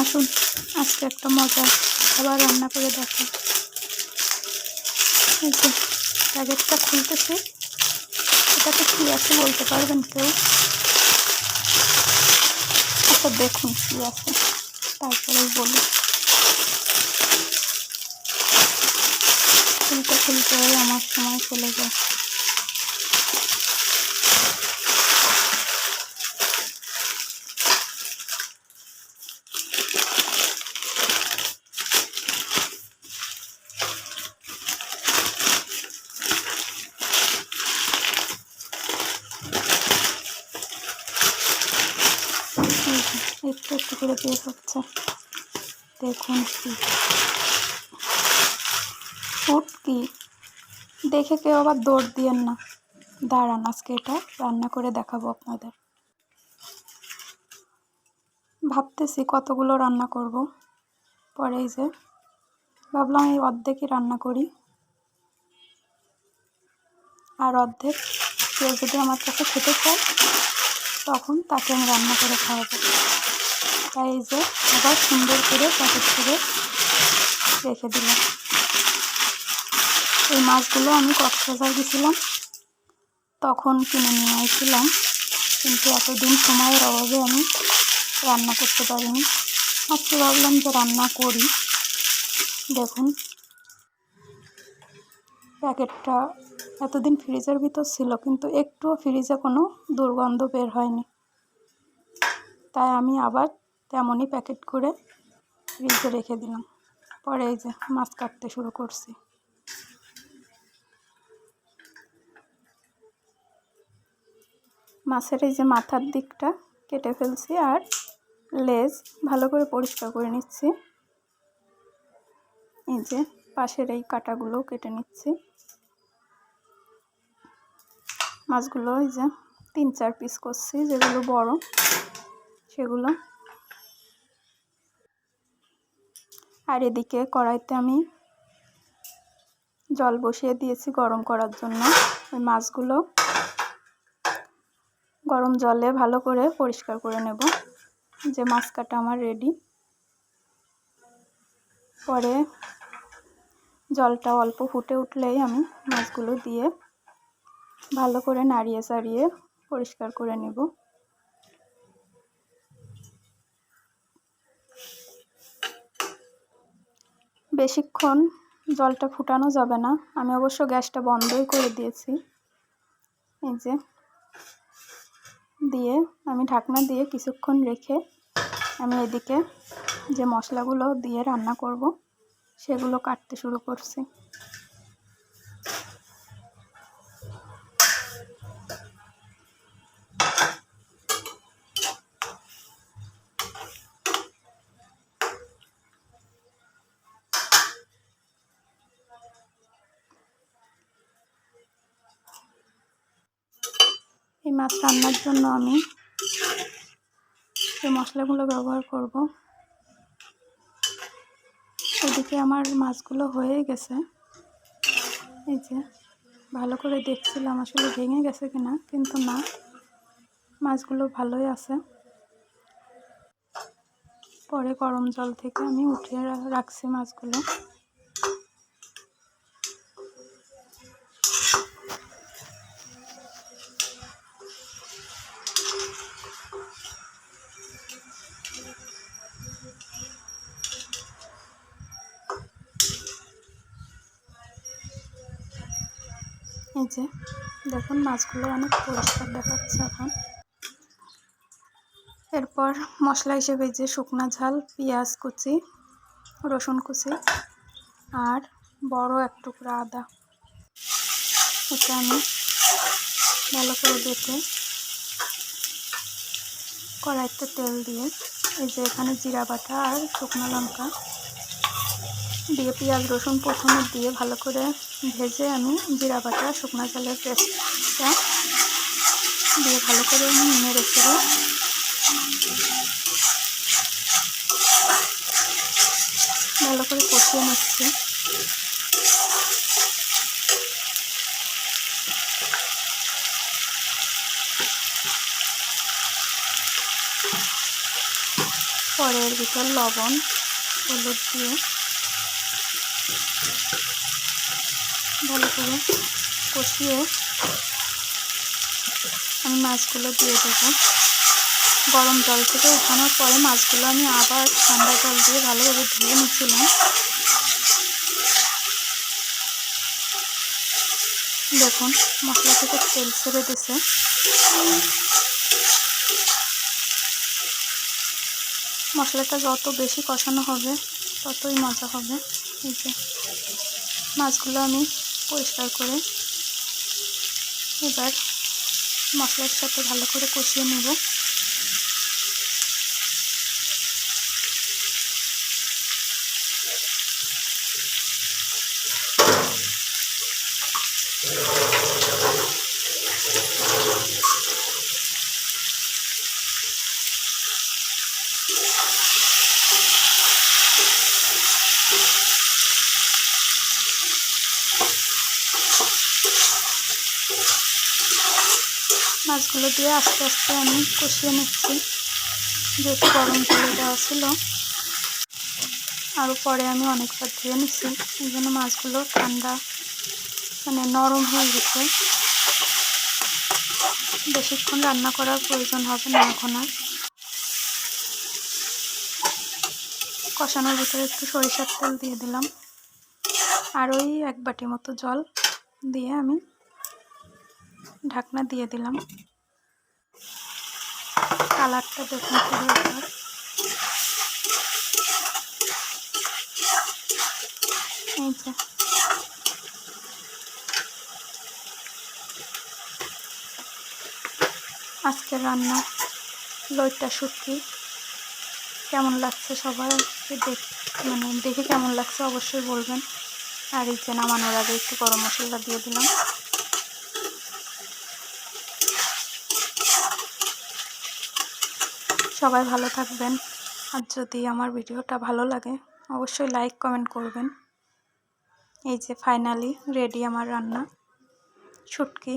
আসুন আজকে একটা মজার খাবার রান্না করে দেখো। এই যে প্যাকেটটা খুলতেছি, এটাতে কী আছে বলতে পারবেন কেউ? আচ্ছা দেখুন কী আছে, তারপরেই বলি। খুলতে খুলতে আমার সময় চলে যায়। একটু একটু করে বের হচ্ছে, দেখুন কি ফুটকি। দেখে কেউ আবার দৌড় দিয়েন না, দাঁড়ান আজকে এটা রান্না করে দেখাবো আপনাদের। ভাবতেছি কতগুলো রান্না করব, পরে এই যে ভাবলাম এই অর্ধেকই রান্না করি, আর অর্ধেক কেউ যদি আমার কাছে খেতে চায় তখন তাকে আমি রান্না করে খাওয়াবো। তাই এই যে আবার সুন্দর করে প্যাকেট করে রেখে দিলাম। এই মাছগুলো আমি কক্সবাজার গেছিলাম তখন কিনে নিয়ে আসছিলাম, কিন্তু এতদিন সময়ের অভাবে আমি রান্না করতে পারিনি। আজকে ভাবলাম যে রান্না করি। দেখুন প্যাকেটটা এতদিন ফ্রিজের ভিতর ছিল, কিন্তু একটুও ফ্রিজে কোনো দুর্গন্ধ বের হয়নি, তাই আমি আবার তেমনই প্যাকেট করে ফ্রিজে রেখে দিলাম। পরে এই যে মাছ কাটতে শুরু করছি। মাছের এই যে মাথার দিকটা কেটে ফেলছি, আর লেজ ভালো করে পরিষ্কার করে নিচ্ছি। এই যে পাশের এই কাঁটাগুলোও কেটে নিচ্ছি। মাছগুলো এই যে 3-4 পিস করছি, যেগুলো বড় সেগুলো। আর এদিকে কড়াইতে আমি জল বসিয়ে দিয়েছি গরম করার জন্য। ওই মাছগুলো গরম জলে ভালো করে পরিষ্কার করে নেব। যে মাছ কাটা আমার রেডি। পরে জলটা অল্প ফুটে উঠলেই আমি মাছগুলো দিয়ে ভালো করে নাড়িয়ে চাড়িয়ে পরিষ্কার করে নেব। বেশিক্ষণ জলটা ফুটানো যাবে না, আমি অবশ্য গ্যাসটা বন্ধই করে দিয়েছি। এই যে দিয়ে আমি ঢাকনা দিয়ে কিছুক্ষণ রেখে আমি এদিকে যে মশলাগুলো দিয়ে রান্না করব সেগুলো কাটতে শুরু করছি। এই মাছ রান্নার জন্য আমি যে মশলাগুলো ব্যবহার করব, এদিকে আমার মাছগুলো হয়ে গেছে। এই যে ভালো করে দেখছিলাম আসলে ভেঙে গেছে কিনা, কিন্তু না, মাছগুলো ভালোই আছে। পরে গরম জল থেকে আমি উঠিয়ে রাখছি মাছগুলো। এই যে দেখুন মাছগুলো অনেক পরিষ্কার দেখাচ্ছে এখন। এরপর মশলা হিসেবে যে শুকনো ঝাল, পেঁয়াজ কুচি, রসুন কুচি আর বড় এক টুকরা আদা, এটা আমি ভালো করে বেটে কড়াইতে তেল দিয়ে এই যে এখানে জিরা বাটা আর শুকনো লঙ্কা দিয়ে পেঁয়াজ রসুন প্রথমে দিয়ে ভালো করে ভেজে আমি জিরা বাটা শুকনো ঝালের পেস্টটা দিয়ে ভালো করে নেড়ে চেড়ে ভালো করে কষিয়ে নিচ্ছি। পরে এর ভিতর লবণ হলুদ দিয়ে ভালো করে কষিয়ে আমি মাছগুলো দিয়ে দেবো। গরম জল থেকে উঠানোর পরে মাছগুলো আমি আবার ঠান্ডা জল দিয়ে ভালোভাবে ধুয়ে নিয়েছিলাম। দেখুন মশলা থেকে তেল ছেড়ে দিছে। মশলাটা যত বেশি কষানো হবে ততই মজা হবে। এই যে মাছগুলো আমি পরিষ্কার করে এবার মশলার সাথে ভালো করে কষিয়ে নেব। মাছগুলো দিয়ে আস্তে আস্তে আমি কষিয়ে নিচ্ছি, যেহেতু গরম জলে দেওয়া ছিল। আরও পরে আমি অনেকবার ধুয়ে নিচ্ছি, এই জন্য মাছগুলো ঠান্ডা নরম হয়ে গেছে। বেশিক্ষণ রান্না করার প্রয়োজন হবে না এখন আর। কষানোর ভিতরে একটু সরিষার তেল দিয়ে দিলাম, আর ওই 1 বাটি মতো জল দিয়ে আমি ঢাকনা দিয়ে দিলাম। কালারটা দেখুন পুরো। এই যে আজকের রান্না লইট্টা শুটকি কেমন লাগছে সবাইকে দেখে কেমন লাগছে অবশ্যই বলবেন। আর এই যে নামানোর আগে একটু গরম মশলা দিয়ে দিলাম। সবাই ভালো থাকবেন, আর যদি আমার ভিডিওটা ভালো লাগে অবশ্যই লাইক কমেন্ট করবেন। এই যে ফাইনালি রেডি আমার রান্না শুটকি।